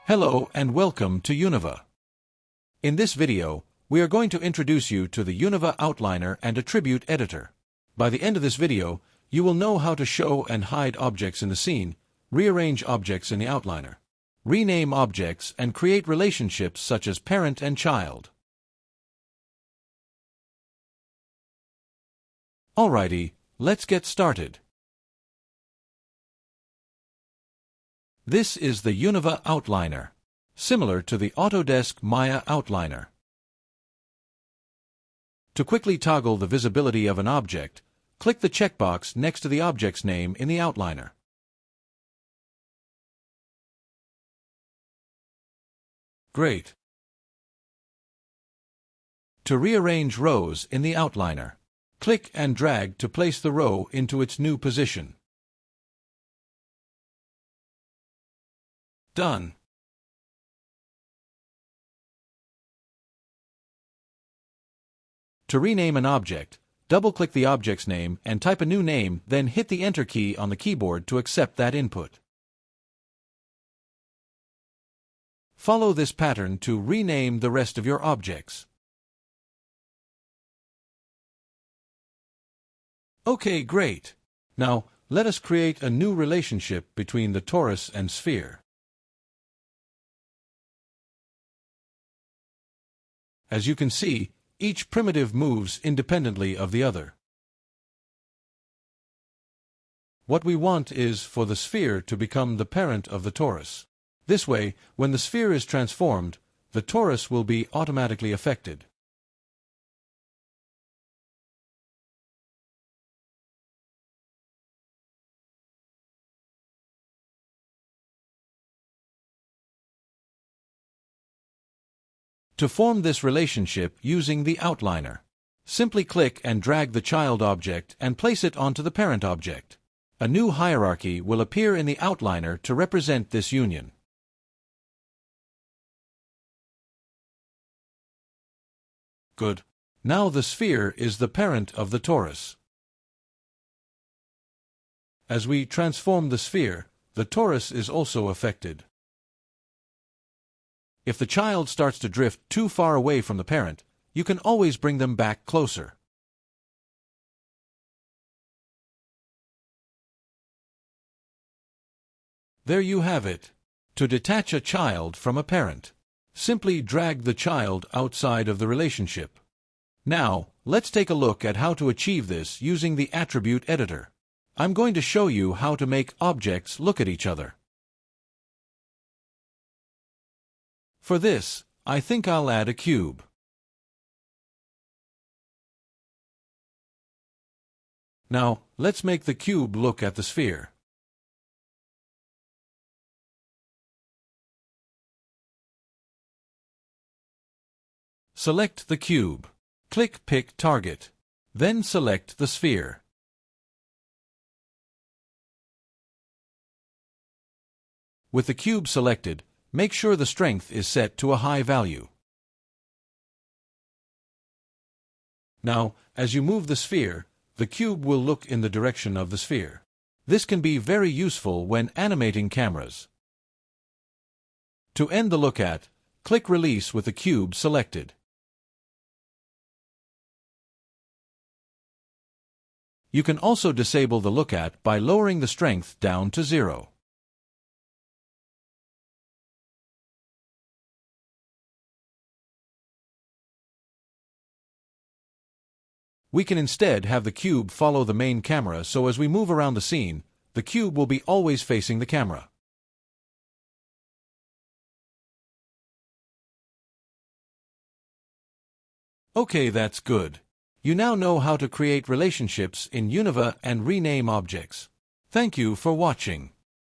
Hello and welcome to Univah. In this video, we are going to introduce you to the Univah Outliner and Attribute Editor. By the end of this video, you will know how to show and hide objects in the scene, rearrange objects in the outliner, rename objects, and create relationships such as parent and child. Alrighty, let's get started. This is the Univah Outliner, similar to the Autodesk Maya Outliner. To quickly toggle the visibility of an object, click the checkbox next to the object's name in the outliner. Great. To rearrange rows in the outliner, click and drag to place the row into its new position. Done. To rename an object, double-click the object's name and type a new name, then hit the Enter key on the keyboard to accept that input. Follow this pattern to rename the rest of your objects. Okay, great. Now, let us create a new relationship between the torus and sphere. As you can see, each primitive moves independently of the other. What we want is for the sphere to become the parent of the torus. This way, when the sphere is transformed, the torus will be automatically affected. To form this relationship using the outliner, simply click and drag the child object and place it onto the parent object. A new hierarchy will appear in the outliner to represent this union. Good. Now the sphere is the parent of the torus. As we transform the sphere, the torus is also affected. If the child starts to drift too far away from the parent, you can always bring them back closer. There you have it. To detach a child from a parent, simply drag the child outside of the relationship. Now, let's take a look at how to achieve this using the Attribute Editor. I'm going to show you how to make objects look at each other. For this, I think I'll add a cube. Now, let's make the cube look at the sphere. Select the cube. Click Pick Target. Then select the sphere. With the cube selected, make sure the strength is set to a high value. Now, as you move the sphere, the cube will look in the direction of the sphere. This can be very useful when animating cameras. To end the look at, click Release with the cube selected. You can also disable the look at by lowering the strength down to 0. We can instead have the cube follow the main camera, so as we move around the scene, the cube will be always facing the camera. Okay, that's good. You now know how to create relationships in Univah and rename objects. Thank you for watching.